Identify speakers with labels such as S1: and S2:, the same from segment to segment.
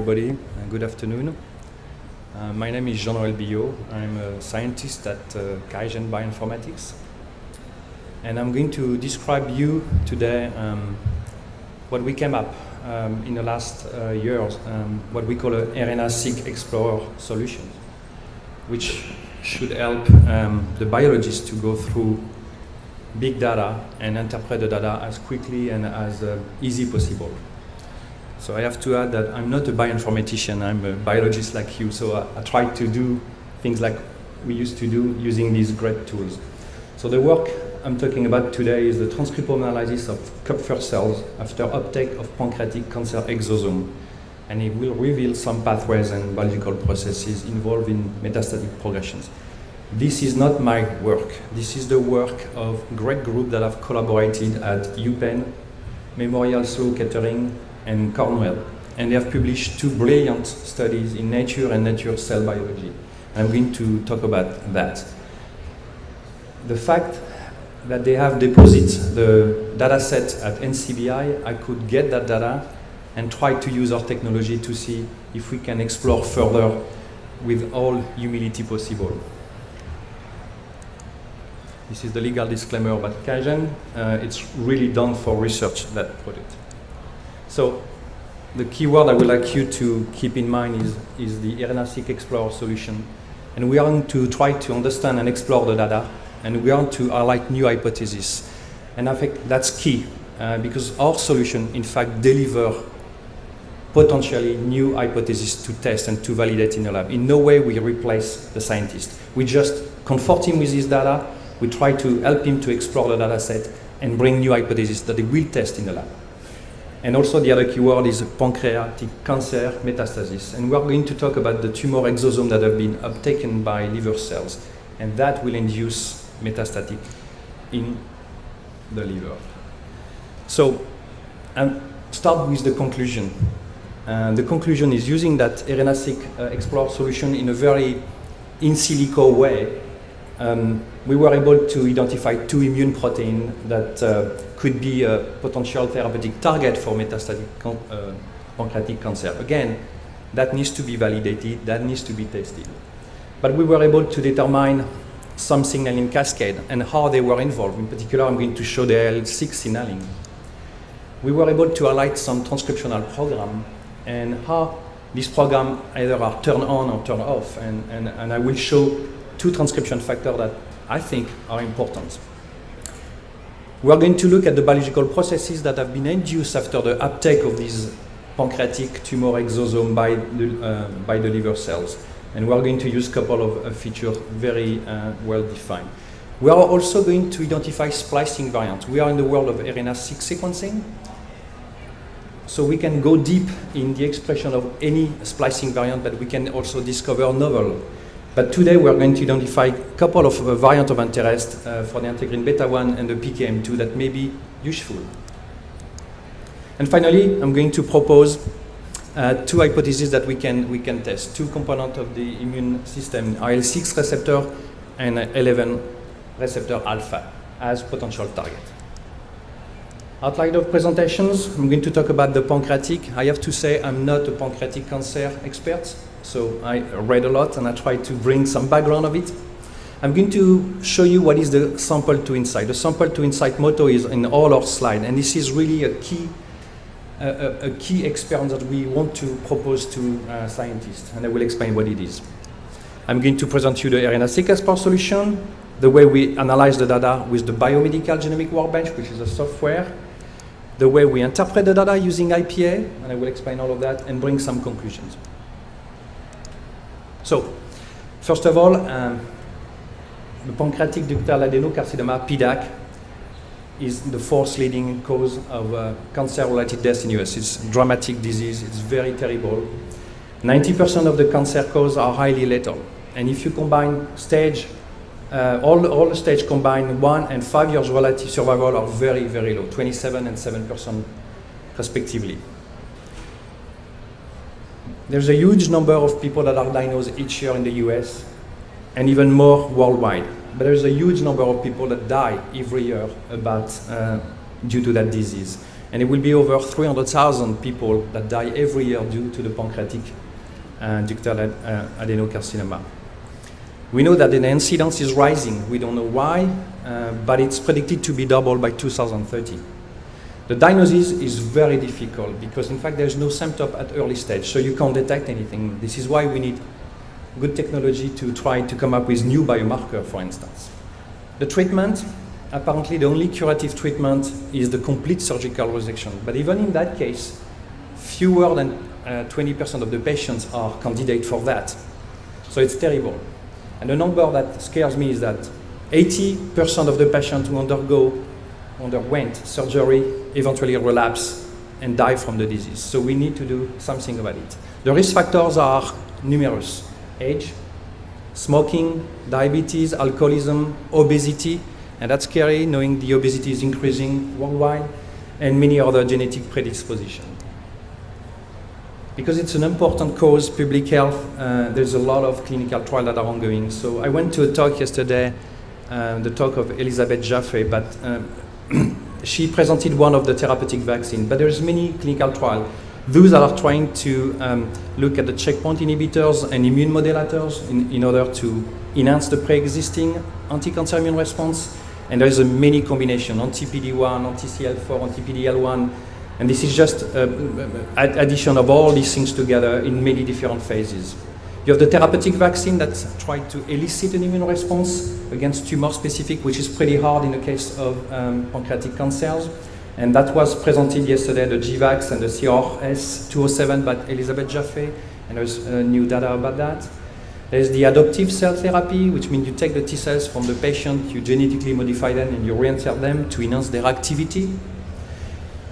S1: everybody. Good afternoon. My name is Jean-Noël Billot. I'm a scientist at QIAGEN Bioinformatics. And I'm going to describe you today what we came up in the last years, what we call a RNA-seq Explorer solution, which should help the biologists to go through big data and interpret the data as quickly and as easy possible. So I have to add that I'm not a bioinformatician, I'm a biologist like you, so I try to do things like we used to do using these great tools. So the work I'm talking about today is the transcriptome analysis of Kupffer cells after uptake of pancreatic cancer exosome, and it will reveal some pathways and biological processes involved in metastatic progressions. This is not my work. This is the work of a great group that have collaborated at UPenn, Memorial Sloan Kettering, and Cornell. And they have published two brilliant studies in Nature and Nature Cell Biology. I'm going to talk about that. The fact that they have deposited the data set at NCBI, I could get that data and try to use our technology to see if we can explore further with all humility possible. This is the legal disclaimer about QIAGEN. It's really done for research, that product. So the keyword I would like you to keep in mind is the RNA-seq Explorer solution. And we are going to try to understand and explore the data, and we are going to highlight new hypotheses. And I think that's key, because our solution, in fact, deliver potentially new hypotheses to test and to validate in the lab. In no way we replace the scientist. We just comfort him with his data. We try to help him to explore the data set and bring new hypotheses that he will test in the lab. And also the other keyword is pancreatic cancer metastasis. And we're going to talk about the tumor exosome that have been uptaken by liver cells. And that will induce metastatic in the liver. So I'll start with the conclusion. The conclusion is using that RNA-seq Explorer solution in a very in silico way. We were able to identify two immune proteins that could be a potential therapeutic target for metastatic pancreatic cancer. Again, that needs to be validated, that needs to be tested. But we were able to determine some signaling cascade and how they were involved. In particular, I'm going to show the IL-6 signaling. We were able to highlight some transcriptional program and how these programs either are turned on or turned off. And I will show two transcription factors that I think are important. We are going to look at the biological processes that have been induced after the uptake of these pancreatic tumor exosome by the liver cells. And we are going to use a couple of features very well defined. We are also going to identify splicing variants. We are in the world of RNA-seq sequencing, so we can go deep in the expression of any splicing variant, but we can also discover novel. But today we are going to identify a couple of variants of interest for the integrin beta-1 and the PKM2 that may be useful. And finally, I'm going to propose two hypotheses that we can test, two components of the immune system, IL-6 receptor and 11 receptor alpha as potential target. Outline of presentations, I'm going to talk about the pancreatic. I have to say I'm not a pancreatic cancer expert, so I read a lot and I try to bring some background of it. I'm going to show you what is the sample to insight. The sample to insight motto is in all our slides, and this is really a key experiment that we want to propose to scientists, and I will explain what it is. I'm going to present you the RNA-seq Explorer solution, the way we analyze the data with the Biomedical Genomic Workbench, which is a software, the way we interpret the data using IPA, and I will explain all of that and bring some conclusions. So, first of all, the pancreatic ductal adenocarcinoma, PDAC, is the fourth leading cause of cancer-related deaths in the US. It's a dramatic disease, it's very terrible. 90% of the cancer causes are highly lethal. And if you combine stage, all the stage combined, 1 and 5 years relative survival are very, very low, 27 and 7% respectively. There's a huge number of people that are diagnosed each year in the US and even more worldwide. But there's a huge number of people that die every year due to that disease. And it will be over 300,000 people that die every year due to the pancreatic ductal adenocarcinoma. We know that the incidence is rising. We don't know why, but it's predicted to be doubled by 2030. The diagnosis is very difficult because, in fact, there's no symptom at early stage, so you can't detect anything. This is why we need good technology to try to come up with new biomarker, for instance. The treatment, apparently the only curative treatment is the complete surgical resection. But even in that case, fewer than 20% of the patients are candidate for that. So it's terrible. And the number that scares me is that 80% of the patients who underwent surgery eventually relapse and die from the disease. So we need to do something about it. The risk factors are numerous: age, smoking, diabetes, alcoholism, obesity, and that's scary knowing the obesity is increasing worldwide, and many other genetic predispositions. Because it's an important cause, public health, there's a lot of clinical trials that are ongoing. So I went to a talk yesterday, the talk of Elizabeth Jaffe, but she presented one of the therapeutic vaccines, but there's many clinical trials. Those that are trying to look at the checkpoint inhibitors and immune modulators in order to enhance the pre-existing anti-cancer immune response. And there is a many combination, anti-PD-1, anti-CL4, anti-PD-L1, and this is just addition of all these things together in many different phases. You have the therapeutic vaccine that tried to elicit an immune response against tumor-specific, which is pretty hard in the case of pancreatic cancers. And that was presented yesterday, the GVAX and the CRS-207 by Elizabeth Jaffe, and there's new data about that. There's the adoptive cell therapy, which means you take the T cells from the patient, you genetically modify them, and you reinsert them to enhance their activity.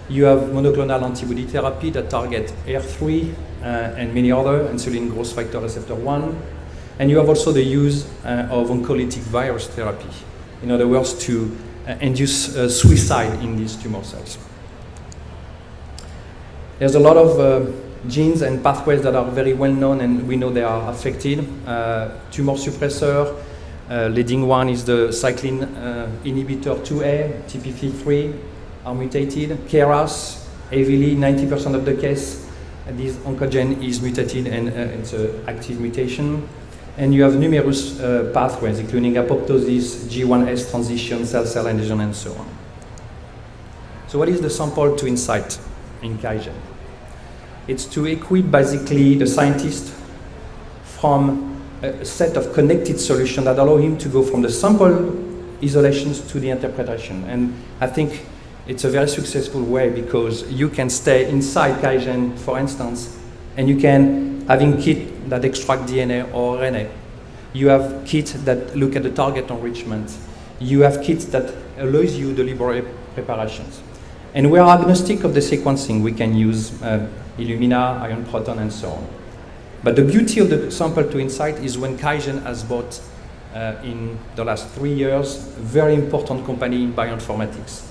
S1: You have monoclonal antibody therapy that target HER3 and many other, insulin growth factor receptor 1. And you have also the use of oncolytic virus therapy. In other words, to induce suicide in these tumor cells. There's a lot of genes and pathways that are very well known, and we know they are affected. Tumor suppressor, leading one is the cyclin inhibitor 2A, TP53, are mutated. KRAS, heavily, 90% of the case, this oncogene is mutated, and it's an active mutation. And you have numerous pathways, including apoptosis, G1S transition, cell-cell adhesion, and so on. So what is the sample to insight in QIAGEN? It's to equip basically the scientist from a set of connected solutions that allow him to go from the sample isolations to the interpretation. And I think it's a very successful way because you can stay inside QIAGEN, for instance, and you can, having kit that extract DNA or RNA. You have kits that look at the target enrichment. You have kits that allows you deliberate preparations. And we are agnostic of the sequencing. We can use Illumina, Ion Proton, and so on. But the beauty of the sample to insight is when QIAGEN has bought, in the last 3 years, a very important company in bioinformatics.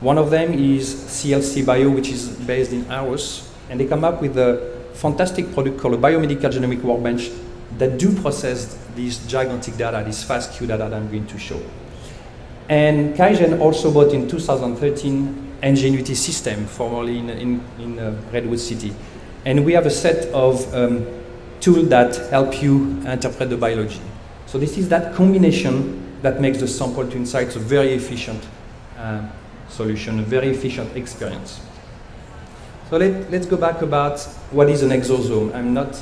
S1: One of them is CLC Bio, which is based in Aarhus, and they come up with a fantastic product called a biomedical genomic workbench that do process these gigantic data, this FASTQ data that I'm going to show. And QIAGEN also bought in 2013 Ingenuity System, formerly in Redwood City. And we have a set of tools that help you interpret the biology. So this is that combination that makes the sample to insight a very efficient solution, a very efficient experience. So let's go back about what is an exosome. I'm not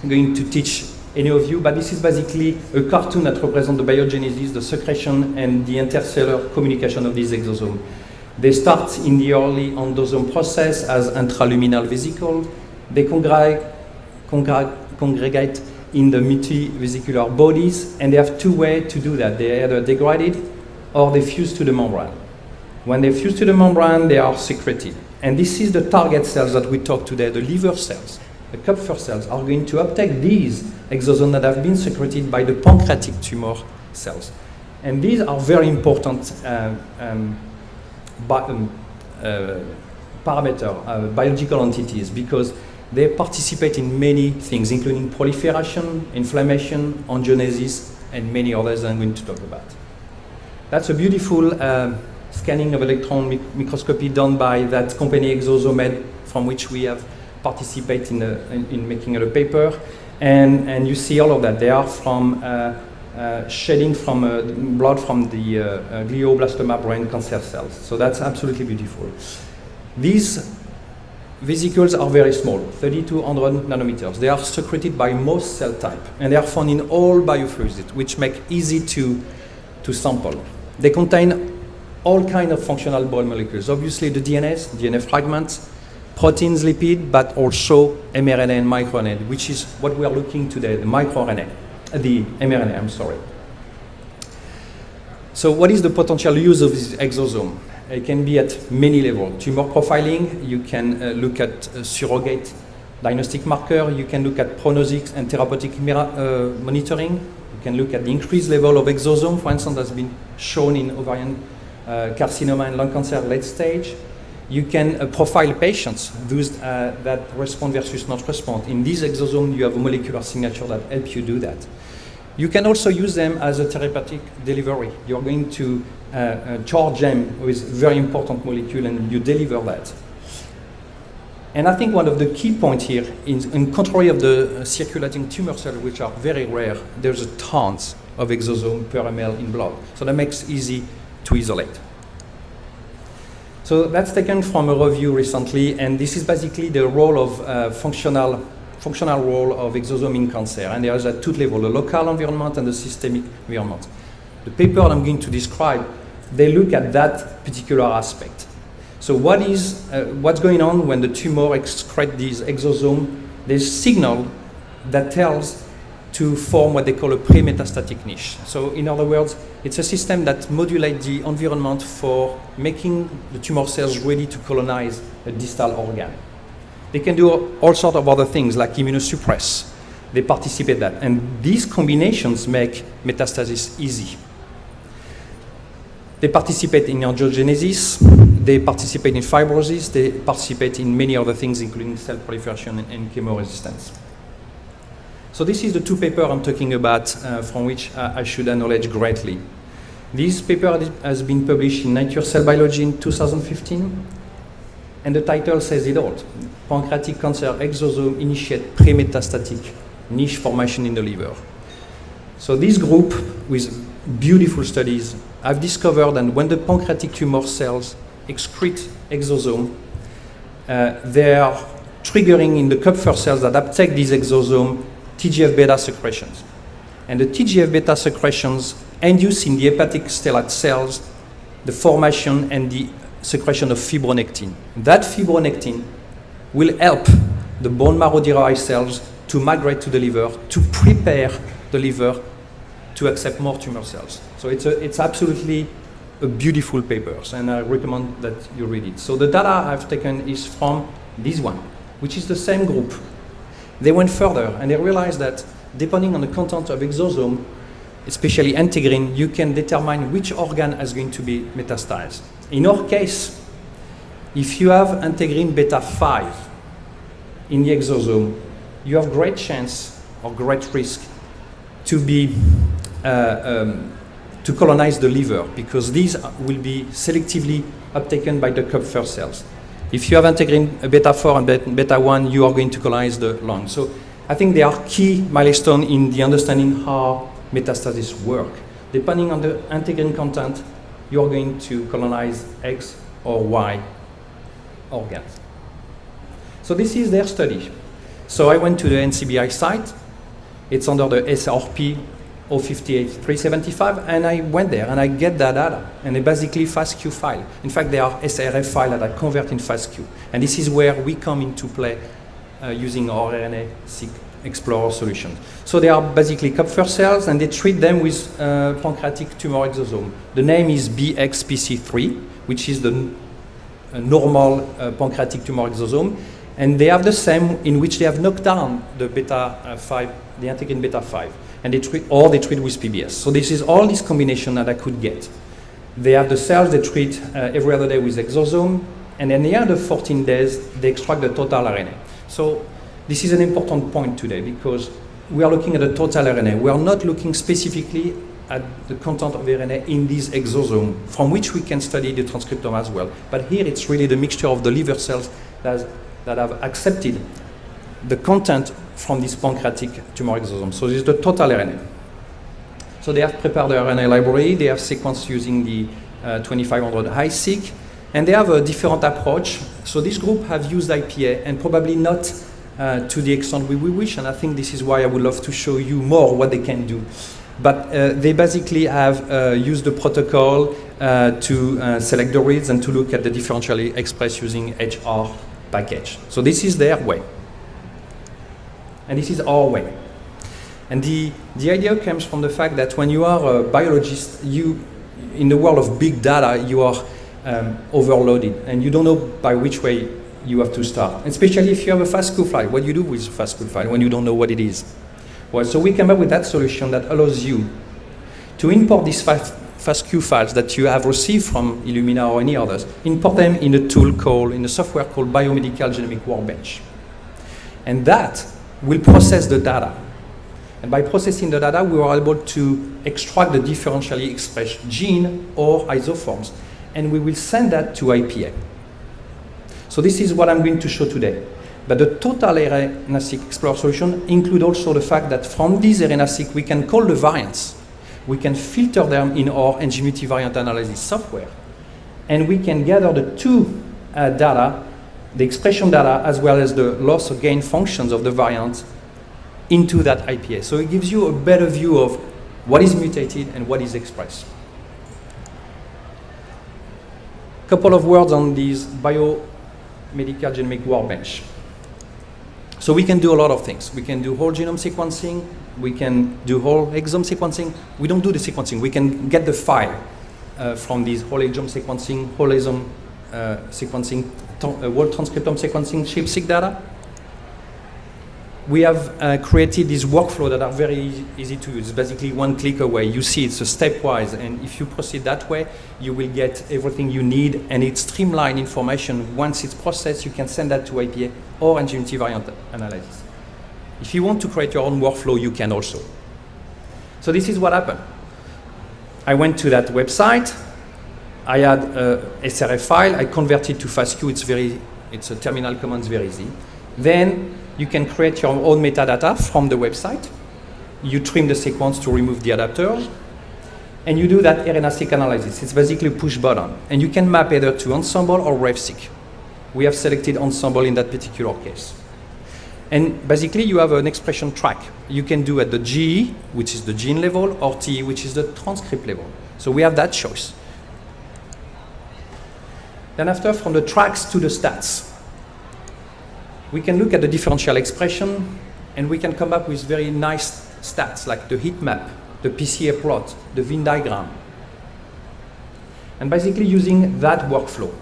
S1: going to teach any of you, but this is basically a cartoon that represents the biogenesis, the secretion, and the intercellular communication of these exosomes. They start in the early endosome process as intraluminal vesicle. They congregate in the multivesicular bodies, and they have two ways to do that. They either degrade or they fuse to the membrane. When they fuse to the membrane, they are secreted. And this is the target cells that we talked today, the liver cells. The Kupffer cells are going to uptake these exosomes that have been secreted by the pancreatic tumor cells. And these are very important biological entities because they participate in many things, including proliferation, inflammation, angiogenesis, and many others I'm going to talk about. That's a beautiful scanning of electron microscopy done by that company Exosomed, from which we have participated in making a paper. And you see all of that. They are from shedding from blood from the glioblastoma brain cancer cells. So that's absolutely beautiful. These vesicles are very small, 30 to 100 nanometers. They are secreted by most cell type, and they are found in all biofluids, which make easy to sample. They contain all kinds of functional biomolecules. Obviously the DNA fragments, proteins, lipid, but also mRNA and microRNA, which is what we are looking today, the microRNA, the mRNA, I'm sorry. So what is the potential use of this exosome? It can be at many levels. Tumor profiling, you can look at surrogate diagnostic marker, you can look at prognostics and therapeutic monitoring, you can look at the increased level of exosome, for instance, that's been shown in ovarian carcinoma and lung cancer late stage. You can profile patients, those that respond versus not respond. In this exosome, you have a molecular signature that helps you do that. You can also use them as a therapeutic delivery. You're going to charge them with very important molecule and you deliver that. And I think one of the key points here is in contrary of the circulating tumor cells, which are very rare, there's a tons of exosome per ml in blood. So that makes it easy to isolate. So that's taken from a review recently, and this is basically the role of functional role of exosome in cancer. And there is at two levels, the local environment and the systemic environment. The paper I'm going to describe, they look at that particular aspect. So what's going on when the tumor excretes these exosomes? There's signal that tells to form what they call a pre-metastatic niche. So in other words, it's a system that modulates the environment for making the tumor cells ready to colonize a distal organ. They can do all sorts of other things like immunosuppress. They participate in that. And these combinations make metastasis easy. They participate in angiogenesis, they participate in fibrosis, they participate in many other things, including cell proliferation and chemoresistance. So this is the two papers I'm talking about, from which I should acknowledge greatly. This paper has been published in Nature Cell Biology in 2015, and the title says it all. Pancreatic cancer exosome initiate pre-metastatic niche formation in the liver. So this group, with beautiful studies, have discovered that when the pancreatic tumor cells excrete exosome, they are triggering in the Kupffer cells that uptake these exosome TGF-beta secretions. And the TGF-beta secretions induce in the hepatic stellate cells the formation and the secretion of fibronectin. That fibronectin will help the bone marrow-derived cells to migrate to the liver, to prepare the liver to accept more tumor cells. So it's absolutely a beautiful paper, and I recommend that you read it. So the data I've taken is from this one, which is the same group. They went further and they realized that depending on the content of exosome, especially integrin, you can determine which organ is going to be metastasized. In our case, if you have integrin beta 5 in the exosome, you have great chance or great risk to be to colonize the liver, because these will be selectively uptaken by the Kupffer cells. If you have integrin beta 4 and beta 1, you are going to colonize the lung. So I think they are key milestones in the understanding how metastasis work. Depending on the integrin content, you are going to colonize X or Y organs. So this is their study. So I went to the NCBI site. It's under the SRP 058375, and I went there and I get that data, and they basically FASTQ file. In fact, they are SRF file that I convert in FASTQ. And this is where we come into play using our RNA-seq Explorer solution. So they are basically Kupffer cells, and they treat them with pancreatic tumor exosome. The name is BXPC3, which is the normal pancreatic tumor exosome. And they have the same, in which they have knocked down the beta 5, the integrin beta 5, and they treat with PBS. So this is all this combination that I could get. They have the cells they treat every other day with exosome, and at the end of 14 days, they extract the total RNA. So this is an important point today, because we are looking at the total RNA. We are not looking specifically at the content of RNA in this exosome, from which we can study the transcriptome as well. But here it's really the mixture of the liver cells that have accepted the content from this pancreatic tumor exosome. So this is the total RNA. So they have prepared the RNA library, they have sequenced using the 2500 HiSeq, and they have a different approach. So this group have used IPA, and probably not to the extent we wish, and I think this is why I would love to show you more what they can do. But they basically have used the protocol to select the reads and to look at the differentially expressed using HR package. So this is their way. And this is our way. And the idea comes from the fact that when you are a biologist, in the world of big data, you are overloaded, and you don't know by which way you have to start. Especially if you have a FASTQ file. What do you do with a FASTQ file when you don't know what it is? Well, so we came up with that solution that allows you to import these FASTQ files that you have received from Illumina or any others, import them in a software called Biomedical Genomic Workbench. And that will process the data. And by processing the data, we were able to extract the differentially expressed gene or isoforms, and we will send that to IPA. So this is what I'm going to show today. But the total RNA-seq Explorer solution includes also the fact that from these RNA-seq we can call the variants. We can filter them in our NGMUT variant analysis software. And we can gather the two data, the expression data, as well as the loss or gain functions of the variant into that IPA. So it gives you a better view of what is mutated and what is expressed. Couple of words on this Biomedical Genomic Workbench. So we can do a lot of things. We can do whole genome sequencing. We can do whole exome sequencing. We don't do the sequencing. We can get the file from these whole exome sequencing, whole exome sequencing, whole transcriptome sequencing, ChIP-seq data. We have created this workflow that are very easy to use. Basically, one click away. You see it's a stepwise, and if you proceed that way, you will get everything you need, and it's streamlined information. Once it's processed, you can send that to IPA or NGMT variant analysis. If you want to create your own workflow, you can also. So this is what happened. I went to that website. I had a SRF file. I converted to FASTQ. It's a terminal command. It's very easy. Then you can create your own metadata from the website. You trim the sequence to remove the adapters, and you do that RNA-seq analysis. It's basically a push button, and you can map either to Ensembl or RevSeq. We have selected Ensembl in that particular case. And basically, you have an expression track. You can do at the GE, which is the gene level, or TE, which is the transcript level. So we have that choice. Then after, from the tracks to the stats, we can look at the differential expression, and we can come up with very nice stats like the heat map, the PCA plot, the Venn diagram. And basically using that workflow.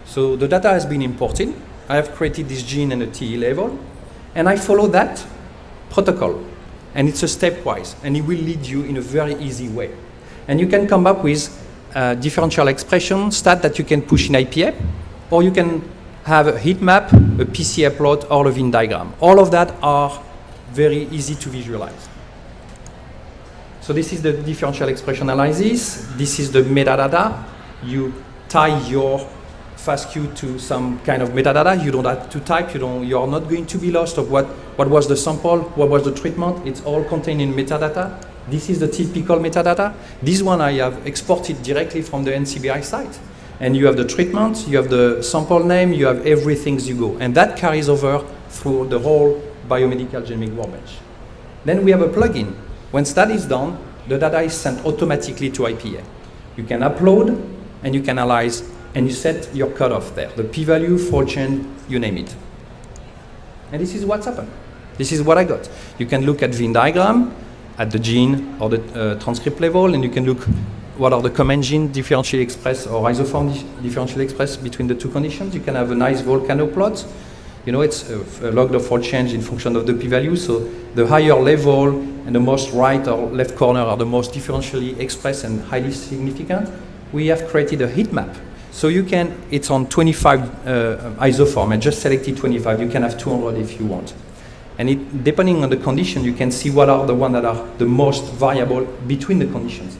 S1: So the data has been imported. I have created this gene and a TE level, and I follow that protocol. And it's a stepwise, and it will lead you in a very easy way. And you can come up with differential expression stat that you can push in IPA, or you can have a heat map, a PCA plot, or a Venn diagram. All of that are very easy to visualize. So this is the differential expression analysis. This is the metadata. You tie your FASTQ to some kind of metadata. You don't have to type. You are not going to be lost of what was the sample, what was the treatment. It's all contained in metadata. This is the typical metadata. This one I have exported directly from the NCBI site. And you have the treatment, you have the sample name, you have everything as you go. And that carries over through the whole Biomedical Genomic Workbench. Then we have a plugin. When that is done, the data is sent automatically to IPA. You can upload, and you can analyze, and you set your cutoff there. The p-value, fold change, you name it. And this is what's happened. This is what I got. You can look at Venn diagram, at the gene or the transcript level, and you can look what are the common gene differentially expressed or isoform differentially expressed between the two conditions. You can have a nice volcano plot. You know, it's a log of fold change in function of the p-value. So the higher level and the most right or left corner are the most differentially expressed and highly significant. We have created a heat map. So you can, it's on 25 isoform, and just selected 25. You can have 200 if you want. And depending on the condition, you can see what are the ones that are the most variable between the conditions.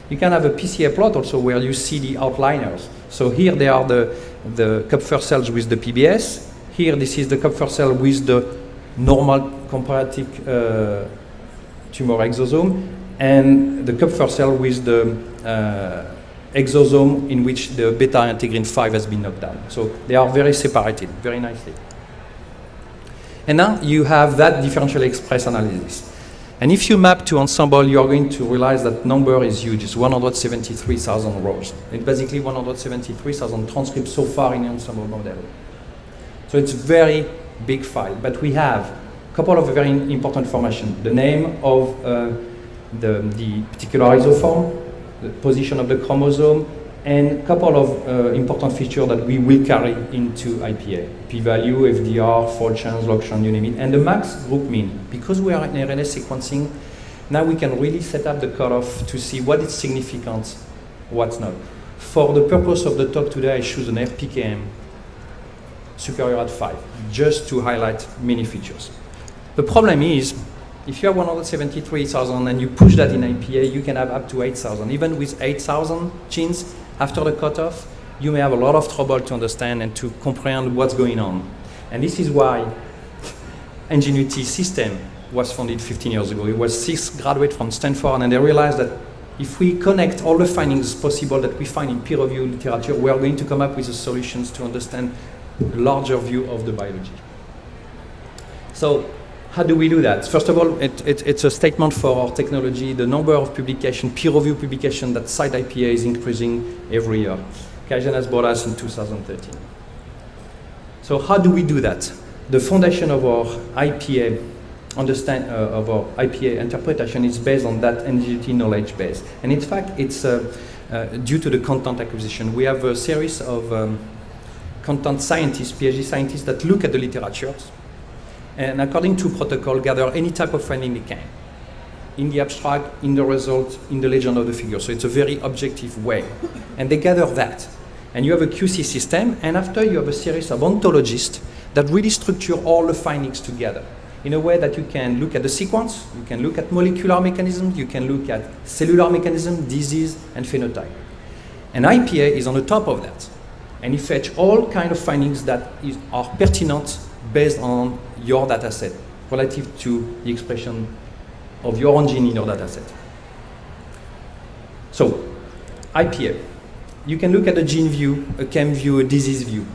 S1: You can have a PCA plot also where you see the outliers. So here they are the Kupffer cells with the PBS. Here this is the Kupffer cell with the normal comparative tumor exosome, and the Kupffer cell with the exosome in which the beta integrin 5 has been knocked down. So they are very separated, very nicely. And now you have that differentially expressed analysis. And if you map to Ensemble, you are going to realize that number is huge. It's 173,000 rows. It's basically 173,000 transcripts so far in the Ensemble model. So it's a very big file. But we have a couple of very important information. The name of the particular isoform, the position of the chromosome, and a couple of important features that we will carry into IPA. P-value, FDR, fold chance, log chance, you name it, and the max group mean. Because we are in RNA sequencing, now we can really set up the cutoff to see what is significant, what's not. For the purpose of the talk today, I choose an RPKM superior at 5, just to highlight many features. The problem is, if you have 173,000 and you push that in IPA, you can have up to 8,000. Even with 8,000 genes, after the cutoff, you may have a lot of trouble to understand and to comprehend what's going on. And this is why Ingenuity System was founded 15 years ago. It was 6 graduates from Stanford, and they realized that if we connect all the findings possible that we find in peer-reviewed literature, we are going to come up with the solutions to understand a larger view of the biology. So, how do we do that? First of all, it's a statement for our technology. The number of publications, peer-reviewed publications that cite IPA is increasing every year. QIAGEN has bought us in 2013. So how do we do that? The foundation of our IPA of our IPA interpretation is based on that NGT knowledge base. And in fact, it's due to the content acquisition. We have a series of content scientists, PhD scientists, that look at the literatures, and according to protocol, gather any type of finding they can. In the abstract, in the result, in the legend of the figure. So it's a very objective way. And they gather that. And you have a QC system, and after you have a series of ontologists that really structure all the findings together in a way that you can look at the sequence, you can look at molecular mechanisms, you can look at cellular mechanism, disease, and phenotype. And IPA is on the top of that. And you fetch all kind of findings that are pertinent based on your data set relative to the expression of your own gene in your data set. So, IPA. You can look at a gene view, a chem view, a disease view.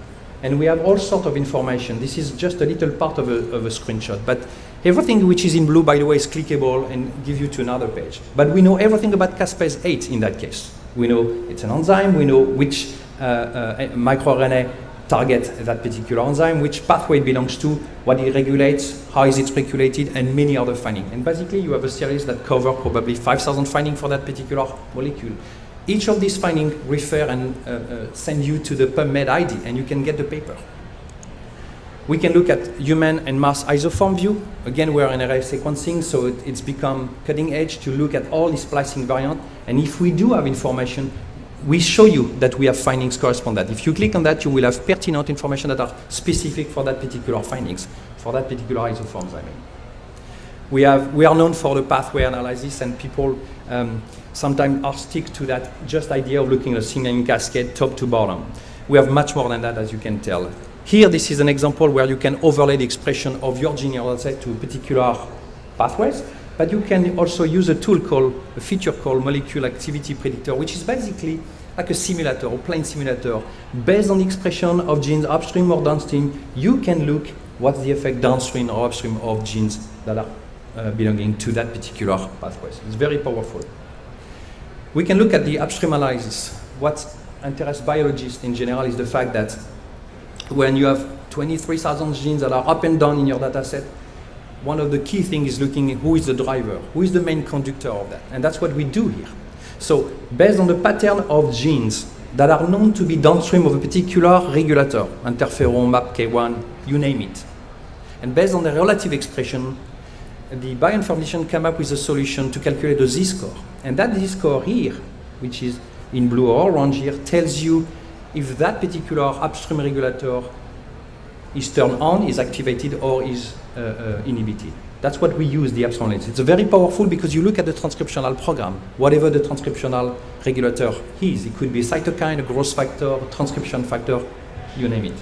S1: And we have all sorts of information. This is just a little part of a screenshot. But everything which is in blue, by the way, is clickable and give you to another page. But we know everything about caspase 8 in that case. We know it's an enzyme. We know which microRNA target that particular enzyme, which pathway it belongs to, what it regulates, how is it regulated, and many other findings. And basically, you have a series that cover probably 5,000 findings for that particular molecule. Each of these findings refer and send you to the PubMed ID, and you can get the paper. We can look at human and mouse isoform view. Again, we're in array sequencing, so it's become cutting edge to look at all these splicing variants. And if we do have information, we show you that we have findings correspond that. If you click on that, you will have pertinent information that are specific for that particular findings, for that particular isoforms, I mean. We are known for the pathway analysis, and people sometimes are stick to that just idea of looking at a signaling cascade top to bottom. We have much more than that, as you can tell. Here, this is an example where you can overlay the expression of your gene to particular pathways, but you can also use a feature called molecule activity predictor, which is basically like a simulator, or plain simulator. Based on the expression of genes upstream or downstream, you can look what's the effect downstream or upstream of genes that are belonging to that particular pathways. It's very powerful. We can look at the upstream analysis. What interests biologists in general is the fact that when you have 23,000 genes that are up and down in your data set, one of the key things is looking at who is the driver, who is the main conductor of that. And that's what we do here. So based on the pattern of genes that are known to be downstream of a particular regulator, interferon, MAPK1, you name it. And based on the relative expression, the bioinformatician came up with a solution to calculate the z-score. And that z-score here, which is in blue or orange here, tells you if that particular upstream regulator is turned on, is activated, or is inhibited. That's what we use the abscon lens. It's very powerful because you look at the transcriptional program, whatever the transcriptional regulator is. It could be a cytokine, a growth factor, a transcription factor, you name it.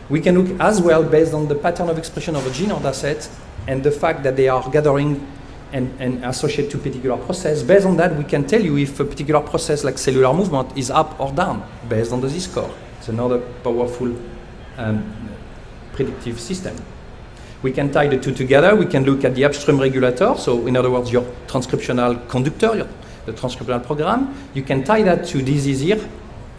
S1: We can look as well based on the pattern of expression of a gene or dataset and the fact that they are gathering and associated to a particular process. Based on that, we can tell you if a particular process like cellular movement is up or down based on the Z-score. It's another powerful predictive system. We can tie the two together. We can look at the upstream regulator. So in other words, your transcriptional conductor, the transcriptional program. You can tie that to disease here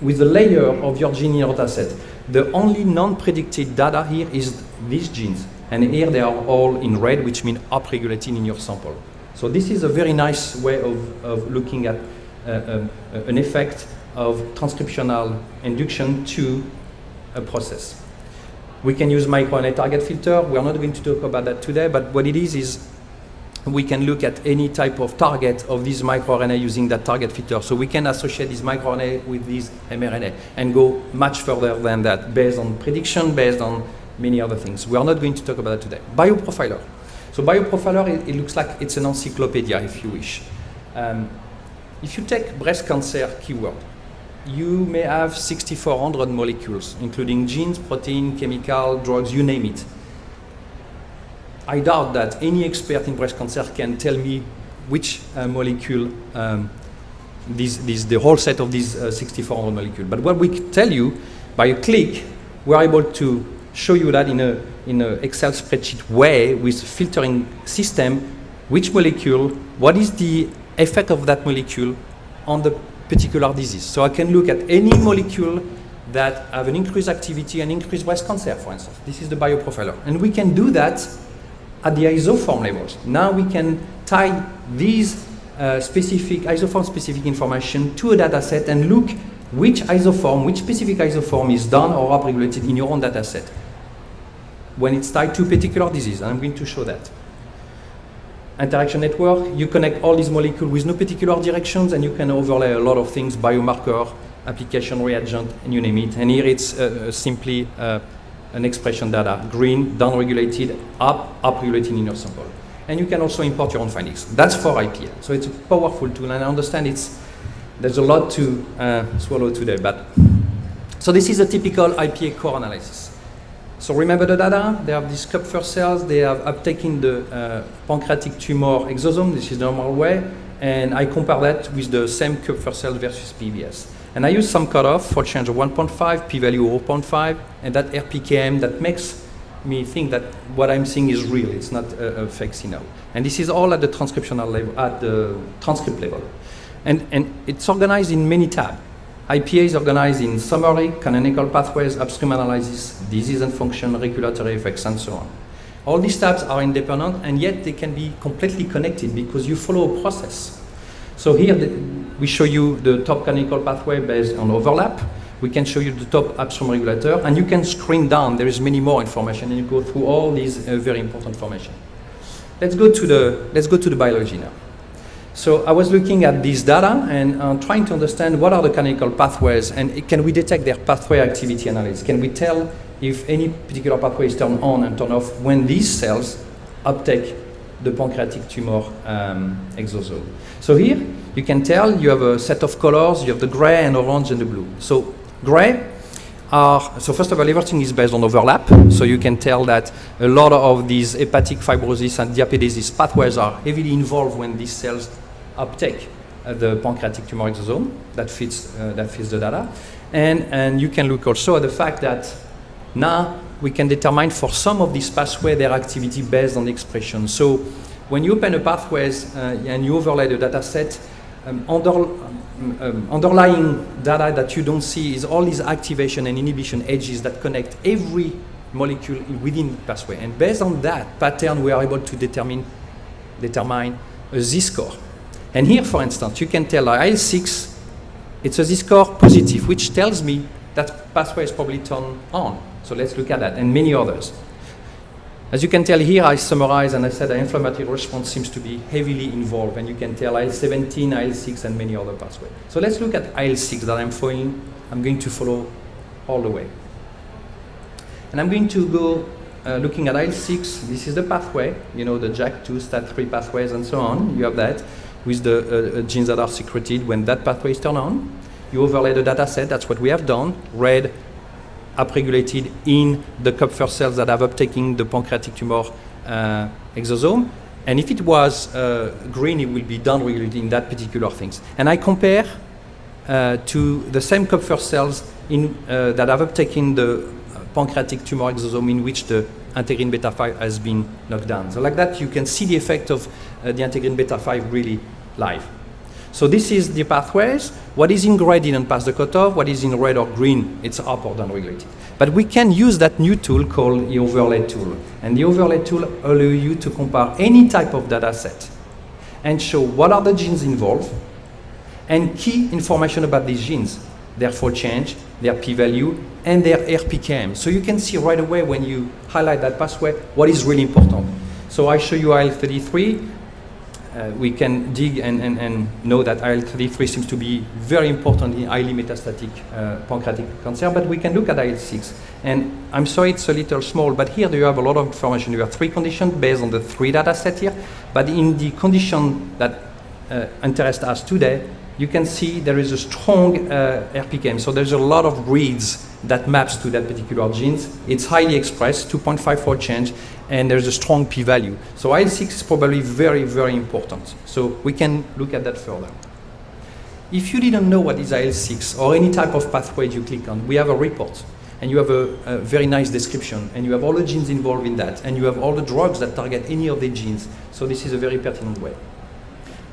S1: with a layer of your gene in your dataset. The only non-predicted data here is these genes. And here they are all in red, which means upregulated in your sample. So this is a very nice way of looking at an effect of transcriptional induction to a process. We can use microRNA target filter. We are not going to talk about that today, but what it is we can look at any type of target of these microRNA using that target filter. So we can associate these microRNA with these mRNA and go much further than that based on prediction, based on many other things. We are not going to talk about that today. Bioprofiler. So bioprofiler, it looks like it's an encyclopedia, if you wish. If you take breast cancer keyword, you may have 6,400 molecules, including genes, protein, chemical, drugs, you name it. I doubt that any expert in breast cancer can tell me which molecule, the whole set of these 6,400 molecules. But what we can tell you, by a click, we are able to show you that in a Excel spreadsheet way with filtering system, which molecule, what is the effect of that molecule on the particular disease. So I can look at any molecule that have an increased activity and increased breast cancer, for instance. This is the bioprofiler. And we can do that at the isoform levels. Now we can tie these specific isoform-specific information to a data set and look which specific isoform is down or upregulated in your own data set when it's tied to a particular disease. And I'm going to show that. Interaction network, you connect all these molecules with no particular directions and you can overlay a lot of things, biomarker, application reagent, and you name it. And here it's simply an expression data, green, downregulated, upregulated in your sample. And you can also import your own findings. That's for IPA. So it's a powerful tool, and I understand there's a lot to swallow today. So this is a typical IPA core analysis. So remember the data, they have these Kupffer cells, they have uptaken the pancreatic tumor exosome, this is the normal way, and I compare that with the same Kupffer cells versus PBS. And I use some cutoff for change of 1.5, p-value 0.5, and that RPKM that makes me think that what I'm seeing is real, it's not a fake signal. And this is all at the transcriptional level, at the transcript level. And it's organized in many tabs. IPA is organized in summary, canonical pathways, upstream analysis, disease and function, regulatory effects, and so on. All these tabs are independent, and yet they can be completely connected because you follow a process. So here we show you the top canonical pathway based on overlap. We can show you the top upstream regulator, and you can screen down. There is many more information, and you go through all these very important information. Let's go to the biology now. So I was looking at this data and trying to understand what are the canonical pathways and can we detect their pathway activity analysis? Can we tell if any particular pathway is turned on and turned off when these cells uptake the pancreatic tumor exosome? So here you can tell you have a set of colors, you have the gray and orange and the blue. So gray so first of all, everything is based on overlap. So you can tell that a lot of these hepatic fibrosis and diapedesis pathways are heavily involved when these cells uptake the pancreatic tumor exosome. That fits the data. And you can look also at the fact that now we can determine for some of these pathways their activity based on the expression. So when you open a pathways and you overlay the data set, underlying data that you don't see is all these activation and inhibition edges that connect every molecule within the pathway. And based on that pattern, we are able to determine a Z-score. And here, for instance, you can tell IL-6, it's a Z-score positive, which tells me that pathway is probably turned on. So let's look at that, and many others. As you can tell here, I summarize and I said the inflammatory response seems to be heavily involved, and you can tell IL-17, IL-6, and many other pathways. So let's look at IL-6 that I'm going to follow all the way. And I'm going to go looking at IL-6. This is the pathway, you know, the JAK2, STAT3 pathways and so on. You have that with the genes that are secreted when that pathway is turned on. You overlay the data set, that's what we have done. Red, upregulated in the Kupffer cells that have uptaken the pancreatic tumor exosome. And if it was green, it will be downregulated in that particular things. And I compare to the same Kupffer cells that have uptaken the pancreatic tumor exosome in which the integrin beta-5 has been knocked down. So like that, you can see the effect of the integrin beta-5 really live. So this is the pathways. What is in gray didn't pass the cutoff. What is in red or green, it's up or down regulated. But we can use that new tool called the overlay tool. And the overlay tool allows you to compare any type of data set and show what are the genes involved and key information about these genes, their fold change, their p-value, and their RPKM. So you can see right away when you highlight that pathway what is really important. So I show you IL-33. We can dig and know that IL-33 seems to be very important in highly metastatic pancreatic cancer, but we can look at IL-6. And I'm sorry it's a little small, but here you have a lot of information. You have 3 conditions based on the 3 data set here, but in the condition that interest us today, you can see there is a strong RPKM. So there's a lot of reads that maps to that particular genes. It's highly expressed, 2.5-fold change, and there's a strong p-value. So IL-6 is probably very, very important. So we can look at that further. If you didn't know what is IL-6 or any type of pathway you click on, we have a report, and you have a very nice description, and you have all the genes involved in that, and you have all the drugs that target any of the genes. So this is a very pertinent way.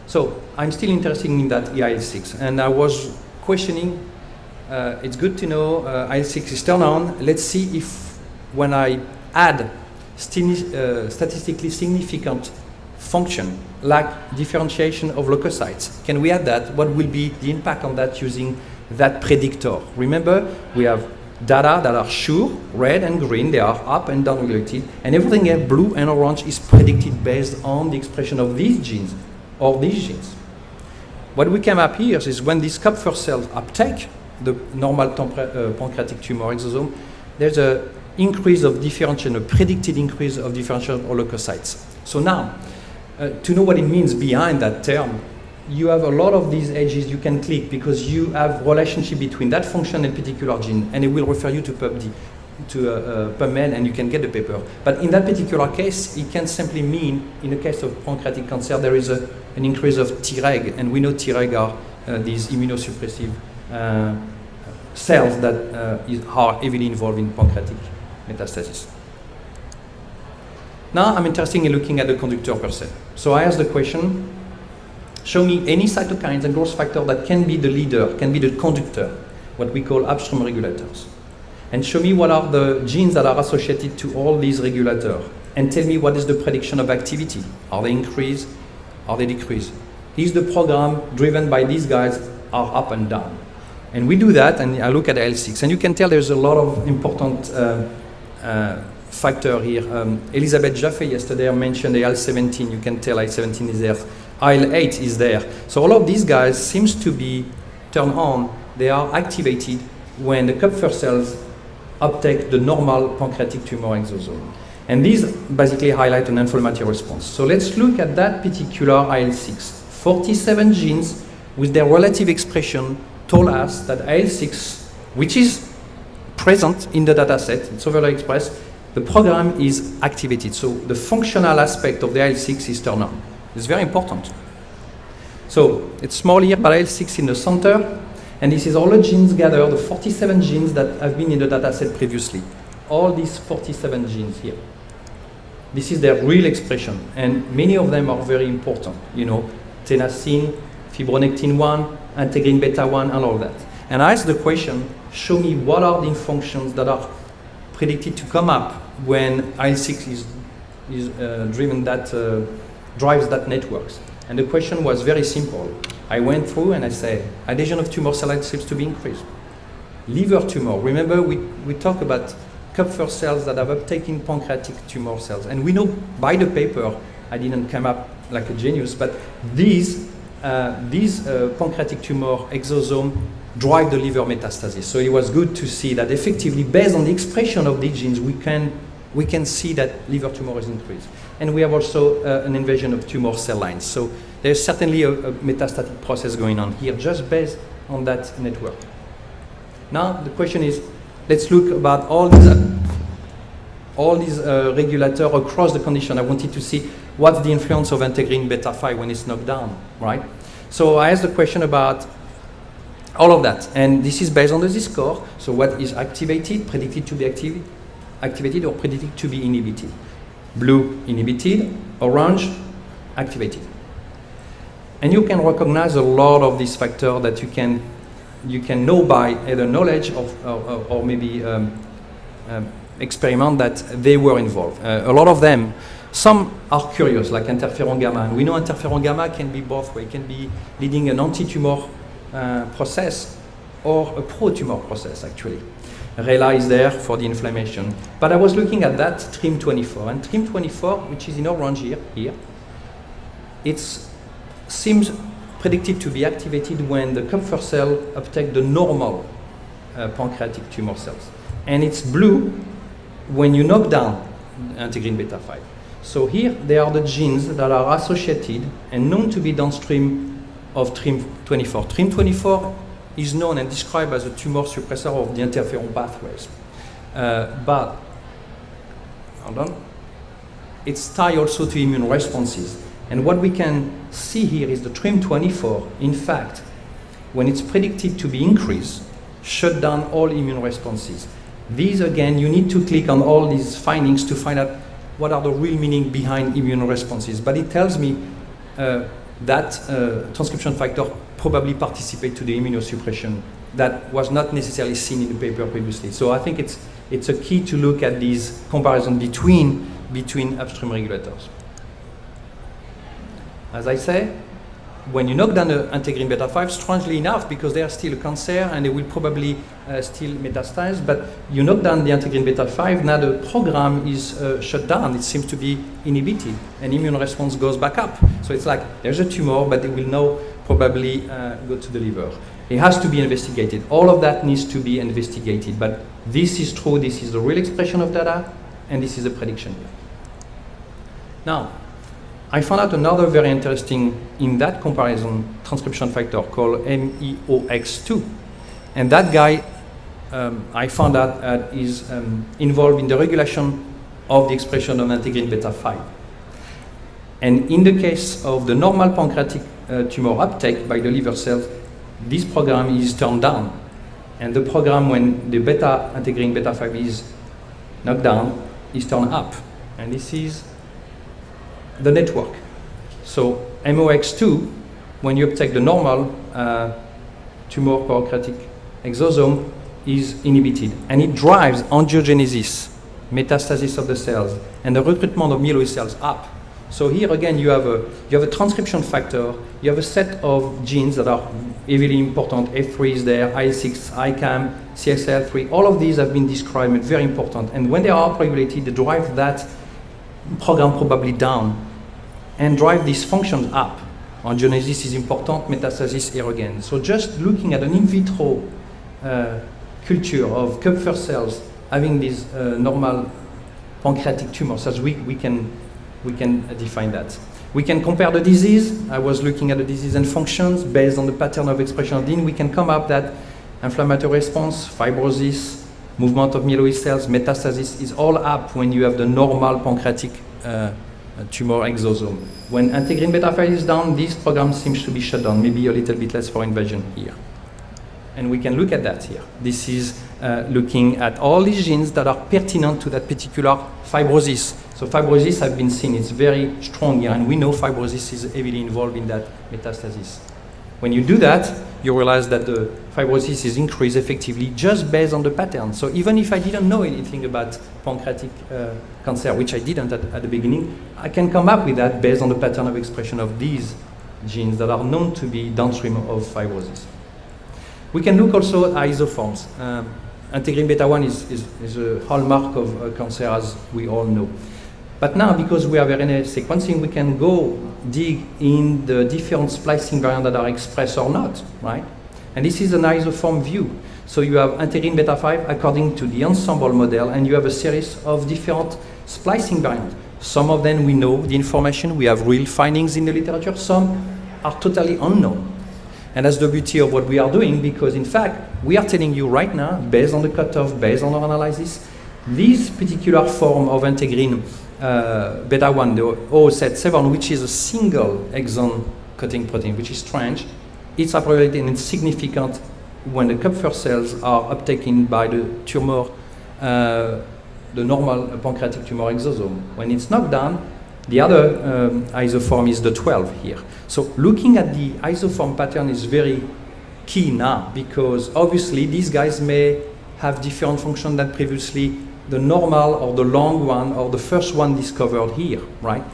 S1: So I'm still interested in that IL-6, and I was questioning, it's good to know IL-6 is turned on. Let's see if when I add statistically significant function, like differentiation of leukocytes, can we add that? What will be the impact on that using that predictor? Remember, we have data that are sure, red and green, they are up and down regulated, and everything else, blue and orange, is predicted based on the expression of these genes. Or these genes. What we came up here is when these Kupffer cells uptake the normal pancreatic tumor exosome, there's an increase of differentiation, a predicted increase of differentiation of leukocytes. So now, to know what it means behind that term, you have a lot of these edges you can click because you have relationship between that function and particular gene, and it will refer you to PubD, to PubMed, and you can get the paper. But in that particular case, it can simply mean, in the case of pancreatic cancer, there is an increase of Treg, and we know Treg are these immunosuppressive cells that are heavily involved in pancreatic metastasis. Now I'm interested in looking at the conductor per se. So I asked the question, show me any cytokines and growth factor that can be the leader, can be the conductor, what we call upstream regulators. And show me what are the genes that are associated to all these regulators. And tell me what is the prediction of activity. Are they increase? Are they decrease? Is the program driven by these guys are up and down? And we do that, and I look at IL-6. And you can tell there's a lot of important factor here. Elizabeth Jaffe yesterday mentioned the IL-17. You can tell IL-17 is there. IL-8 is there. So all of these guys seems to be turned on. They are activated when the Kupffer cells uptake the normal pancreatic tumor exosome. And these basically highlight an inflammatory response. So let's look at that particular IL-6. 47 genes with their relative expression told us that IL-6, which is present in the data set, it's overly expressed, the program is activated. So the functional aspect of the IL-6 is turned on. It's very important. So it's small here, but IL-6 in the center. And this is all the genes gathered, the 47 genes that have been in the data set previously. All these 47 genes here. This is their real expression, and many of them are very important. You know, tenascin, fibronectin-1, integrin beta-1, and all that. And I asked the question, show me what are the functions that are predicted to come up when IL-6 is drives that networks. And the question was very simple. I went through and I say, adhesion of tumor cells seems to be increased. Liver tumor, remember we talk about Kupffer cells that have uptaken pancreatic tumor cells. And we know by the paper, I didn't come up like a genius, but these pancreatic tumor exosome drive the liver metastasis. So it was good to see that effectively, based on the expression of these genes, we can see that liver tumor is increased. And we have also an invasion of tumor cell lines. So there's certainly a metastatic process going on here, just based on that network. Now the question is, let's look about all these regulators across the condition. I wanted to see what's the influence of integrin beta-5 when it's knocked down, right? So I asked the question about all of that, and this is based on the Z-score. So what is activated, predicted to be activated, or predicted to be inhibited? Blue, inhibited; orange, activated. And you can recognize a lot of these factors that you can know by either knowledge or maybe experiment that they were involved. A lot of them, some are curious, like interferon gamma. And we know interferon gamma can be both ways. It can be leading an anti-tumor process or a pro-tumor process, actually. RELA is there for the inflammation. But I was looking at that TRIM24. And TRIM24, which is in orange here, it seems predicted to be activated when the Kupffer cell uptake the normal pancreatic tumor cells. And it's blue when you knock down integrin beta-5. So here, they are the genes that are associated and known to be downstream of TRIM24. TRIM24 is known and described as a tumor suppressor of the interferon pathways. But, hold on, it's tied also to immune responses. And what we can see here is the TRIM24, in fact, when it's predicted to be increased, shut down all immune responses. These, again, you need to click on all these findings to find out what are the real meaning behind immune responses. But it tells me that transcription factor probably participate to the immunosuppression that was not necessarily seen in the paper previously. So I think it's a key to look at these comparison between upstream regulators. As I say, when you knock down the integrin beta-5, strangely enough, because they are still a cancer and they will probably still metastasize, but you knock down the integrin beta-5, now the program is shut down. It seems to be inhibited, and immune response goes back up. So it's like there's a tumor, but it will now probably go to the liver. It has to be investigated. All of that needs to be investigated, but this is true. This is the real expression of data, and this is a prediction. Now, I found out another very interesting, in that comparison, transcription factor called MEOX2. And that guy, I found out is involved in the regulation of the expression of integrin beta-5. And in the case of the normal pancreatic tumor uptake by the liver cells, this program is turned down. And the program, when the integrin beta-5 is knocked down, is turned up. And this is the network. So MOX2, when you uptake the normal tumor pancreatic exosome, is inhibited, and it drives angiogenesis, metastasis of the cells, and the recruitment of myeloid cells up. So here again, you have a transcription factor. You have a set of genes that are heavily important. F3 is there, IL6, ICAM, CXL3. All of these have been described and very important. And when they are upregulated, they drive that program probably down and drive these functions up. Angiogenesis is important, metastasis here again. So just looking at an in vitro culture of Kupffer cells having these normal pancreatic tumors, as we can define that. We can compare the disease. I was looking at the disease and functions based on the pattern of expression of DIN. We can come up that inflammatory response, fibrosis, movement of myeloid cells, metastasis is all up when you have the normal pancreatic tumor exosome. When integrin beta-5 is down, this program seems to be shut down, maybe a little bit less for invasion here. And we can look at that here. This is looking at all these genes that are pertinent to that particular fibrosis. So fibrosis has been seen, it's very strong here, and we know fibrosis is heavily involved in that metastasis. When you do that, you realize that the fibrosis is increased effectively just based on the pattern. So even if I didn't know anything about pancreatic cancer, which I didn't at the beginning, I can come up with that based on the pattern of expression of these genes that are known to be downstream of fibrosis. We can look also at isoforms. Integrin beta-1 is a hallmark of cancer, as we all know. But now, because we have RNA sequencing, we can go dig in the different splicing variants that are expressed or not, right? And this is an isoform view. So you have integrin beta 5 according to the ensemble model, and you have a series of different splicing variants. Some of them we know the information, we have real findings in the literature, some are totally unknown. And that's the beauty of what we are doing, because in fact, we are telling you right now, based on the cutoff, based on our analysis, this particular form of integrin beta 1, the OZ7, which is a single exon cutting protein, which is strange, it's upregulated and it's significant when the Kupffer cells are uptaken by the tumor, the normal pancreatic tumor exosome. When it's knocked down, the other isoform is the 12 here. So looking at the isoform pattern is very key now, because obviously these guys may have different function than previously the normal or the long one or the first one discovered here, right?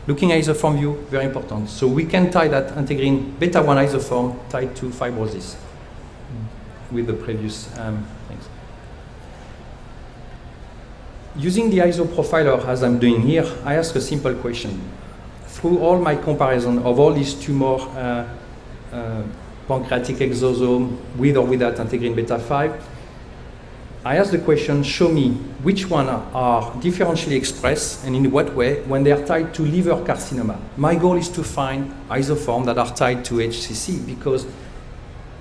S1: Looking at isoform view, very important. So we can tie that integrin beta 1 isoform tied to fibrosis with the previous things. Using the isoprofiler as I'm doing here, I ask a simple question. Through all my comparison of all these tumor pancreatic exosome with or without integrin beta 5, I ask the question, show me which one are differentially expressed and in what way when they are tied to liver carcinoma. My goal is to find isoforms that are tied to HCC, because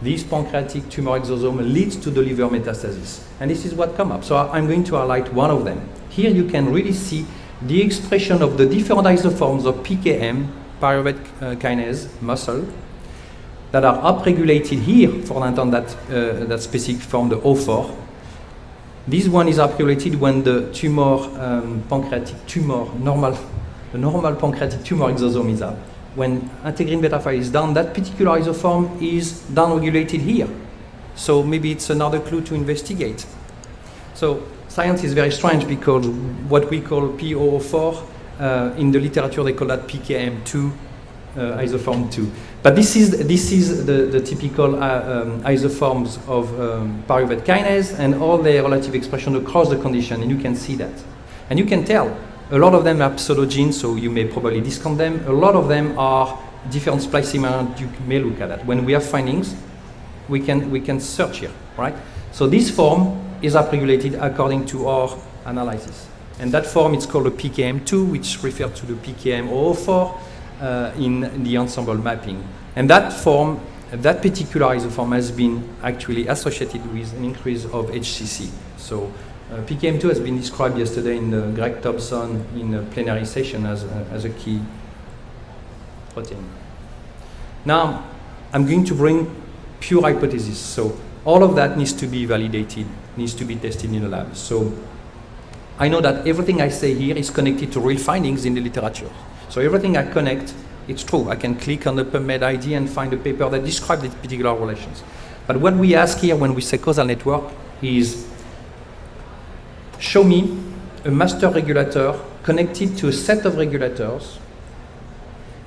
S1: this pancreatic tumor exosome leads to the liver metastasis. And this is what comes up. So I'm going to highlight one of them. Here you can really see the expression of the different isoforms of PKM, pyruvate kinase muscle, that are upregulated here for that specific form, the O4. This one is upregulated when the tumor, pancreatic tumor, the normal pancreatic tumor exosome is up. When integrin beta 5 is down, that particular isoform is downregulated here. So maybe it's another clue to investigate. So science is very strange, because what we call P004, in the literature they call that PKM2, isoform 2. But this is the typical isoforms of pyruvate kinase and all their relative expression across the condition, and you can see that. And you can tell, a lot of them are pseudogenes, so you may probably discount them. A lot of them are different splicing variants, you may look at that. When we have findings, we can search here, right? So this form is upregulated according to our analysis. And that form is called a PKM2, which refers to the PKM004 in the ensemble mapping. And that form, that particular isoform has been actually associated with an increase of HCC. So PKM2 has been described yesterday in the Greg Thompson in a plenary session as a key protein. Now, I'm going to bring pure hypothesis. So all of that needs to be validated, needs to be tested in the lab. So I know that everything I say here is connected to real findings in the literature. So everything I connect, it's true. I can click on the PubMed ID and find a paper that describes these particular relations. But what we ask here when we say causal network is, show me a master regulator connected to a set of regulators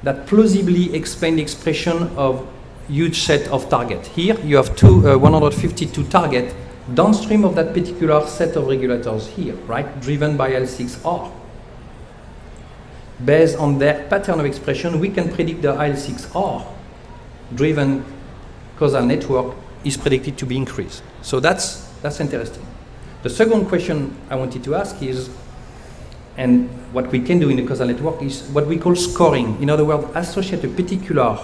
S1: that plausibly explain the expression of huge set of target. Here you have 152 target downstream of that particular set of regulators here, right? Driven by IL6R. Based on their pattern of expression, we can predict the IL6R driven causal network is predicted to be increased. So that's interesting. The second question I wanted to ask is, and what we can do in the causal network is what we call scoring. In other words, associate a particular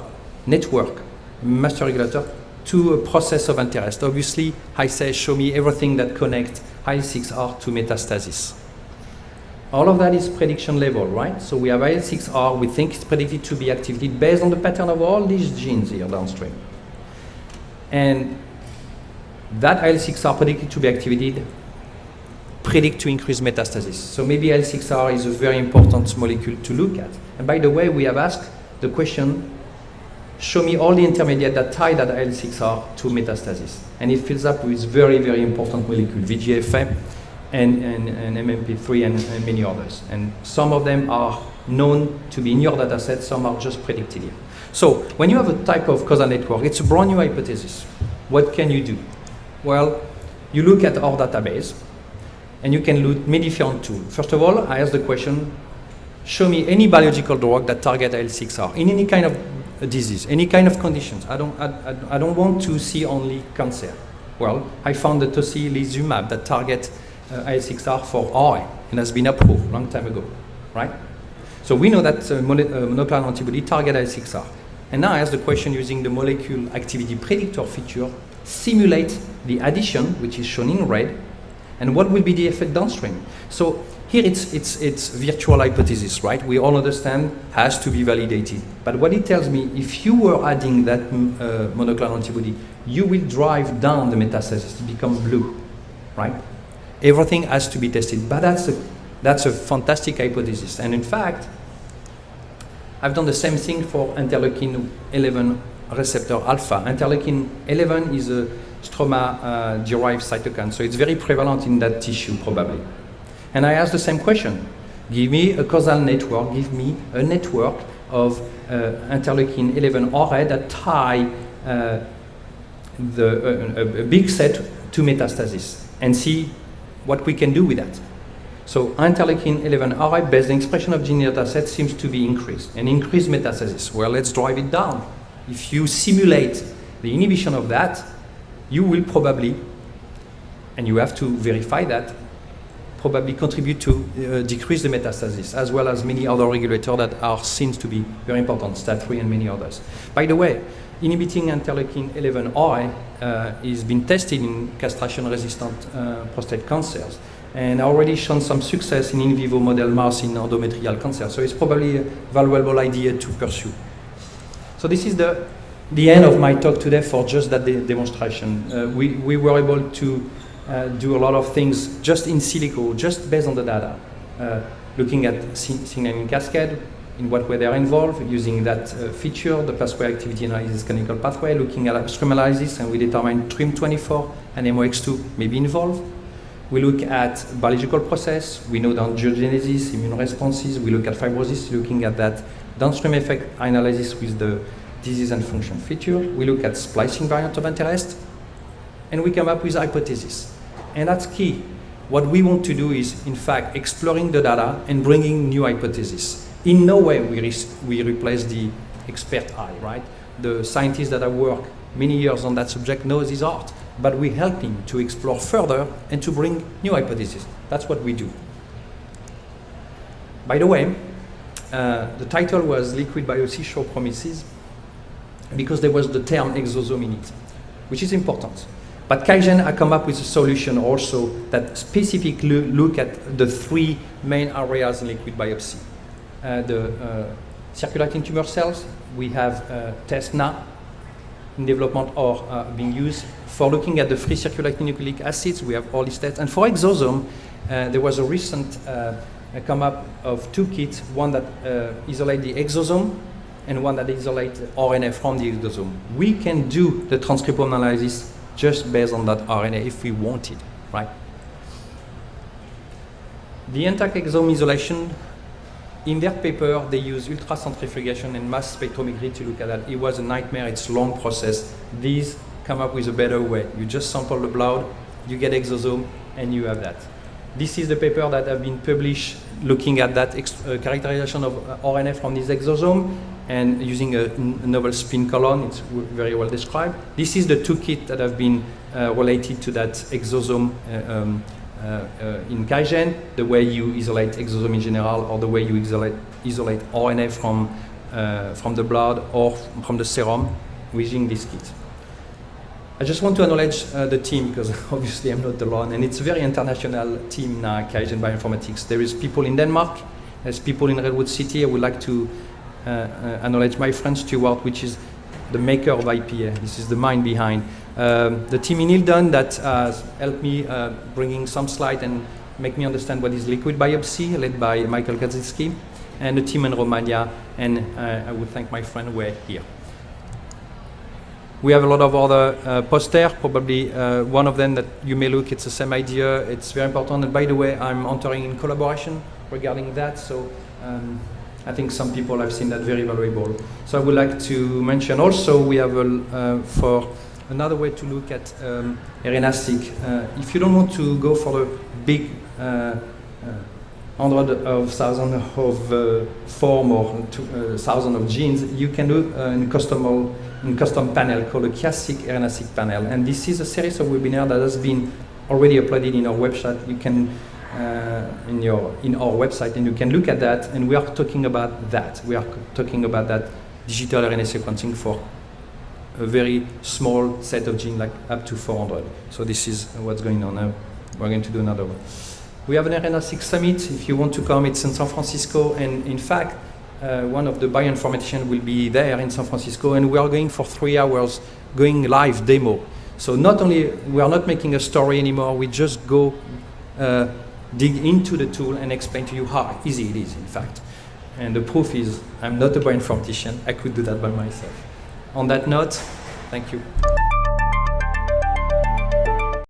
S1: network, master regulator, to a process of interest. Obviously, I say, show me everything that connects IL6R to metastasis. All of that is prediction level, right? So we have IL6R, we think it's predicted to be activated based on the pattern of all these genes here downstream. And that IL6R predicted to be activated predict to increase metastasis. So maybe IL6R is a very important molecule to look at. And by the way, we have asked the question, show me all the intermediate that tie that IL6R to metastasis. And it fills up with very, very important molecules, VEGF and MMP3 and many others. And some of them are known to be in your data set, some are just predicted here. So when you have a type of causal network, it's a brand new hypothesis. What can you do? Well, you look at our database, and you can look many different tools. First of all, I ask the question, show me any biological drug that target IL6R in any kind of a disease, any kind of conditions. I don't want to see only cancer. Well, I found the tocilizumab that target IL-6R for RA and has been approved a long time ago, right? So we know that monoclonal antibody target IL-6R. And now I ask the question using the molecule activity predictor feature, simulate the addition, which is shown in red, and what will be the effect downstream. So here it's virtual hypothesis, right? We all understand has to be validated. But what it tells me, if you were adding that monoclonal antibody, you will drive down the metastasis to become blue, right? Everything has to be tested, but that's a fantastic hypothesis. And in fact, I've done the same thing for interleukin-11 receptor alpha. Interleukin-11 is a stroma-derived cytokine, so it's very prevalent in that tissue probably. And I asked the same question. Give me a causal network, give me a network of interleukin-11 array that tie a big set to metastasis and see what we can do with that. So interleukin-11 array based on expression of gene dataset seems to be increased, and increased metastasis. Well, let's drive it down. If you simulate the inhibition of that, you will probably, and you have to verify that, probably contribute to decrease the metastasis, as well as many other regulators that are seen to be very important, STAT3 and many others. By the way, inhibiting interleukin-11 is been tested in castration-resistant prostate cancers, and already shown some success in vivo model mouse in endometrial cancer. So it's probably a valuable idea to pursue. So this is the end of my talk today for just that demonstration. We were able to do a lot of things just in silico, just based on the data, looking at signaling cascade, in what way they are involved, using that feature, the pathway activity analysis canonical pathway, looking at upstream analysis, and we determined TRIM24 and MOX2 may be involved. We look at biological process, we know the angiogenesis, immune responses, we look at fibrosis, looking at that downstream effect analysis with the disease and function feature. We look at splicing variant of interest, and we come up with hypothesis. And that's key. What we want to do is, in fact, exploring the data and bringing new hypotheses. In no way we replace the expert eye, right? The scientists that have worked many years on that subject knows his art, but we help him to explore further and to bring new hypotheses. That's what we do. By the way, the title was Liquid Biopsy Show Promises because there was the term exosome in it, which is important. But QIAGEN has come up with a solution also that specifically look at the three main areas in liquid biopsy. The circulating tumor cells, we have tests now in development or being used. For looking at the free circulating nucleic acids, we have all these tests. And for exosome, there was a recent come up of two kits, one that isolate the exosome and one that isolate RNA from the exosome. We can do the transcriptome analysis just based on that RNA if we want it, right? The intact exosome isolation, in their paper, they use ultracentrifugation and mass spectrometry to look at that. It was a nightmare, it's a long process. These come up with a better way. You just sample the blood, you get exosome, and you have that. This is the paper that have been published looking at that characterization of RNA from this exosome and using a novel spin colon. It's very well described. This is the toolkit that have been related to that exosome in QIAGEN, the way you isolate exosome in general, or the way you isolate RNA from the blood or from the serum using this kit. I just want to acknowledge the team because obviously I'm not alone, and it's a very international team now, QIAGEN Bioinformatics. There is people in Denmark, there's people in Redwood City. I would like to acknowledge my friend Stuart, which is the maker of IPA. This is the mind behind. The team in Hilden that helped me bringing some slides and make me understand what is liquid biopsy, led by Michael Kaczynski, and the team in Romania, and I would thank my friend Wei here. We have a lot of other posters, probably one of them that you may look, it's the same idea, it's very important, and by the way, I'm entering in collaboration regarding that, so I think some people have seen that very valuable. So I would like to mention also we have for another way to look at RNA-seq. If you don't want to go for a big hundreds of thousands of form or thousands of genes, you can do in custom panel called a Chias-seq RNA-seq panel. And this is a series of webinars that has been already uploaded in our website. You can in our website, and you can look at that. And we are talking about that. We are talking about that digital RNA sequencing for a very small set of genes, like up to 400. So this is what's going on now. We're going to do another one. We have an RNA-seq summit. If you want to come, it's in San Francisco. And in fact, one of the bioinformaticians will be there in San Francisco. And we are going for 3 hours, going live demo. So not only, we are not making a story anymore, we just go dig into the tool and explain to you how easy it is, in fact. And the proof is, I'm not a bioinformatician. I could do that by myself. On that note, thank you.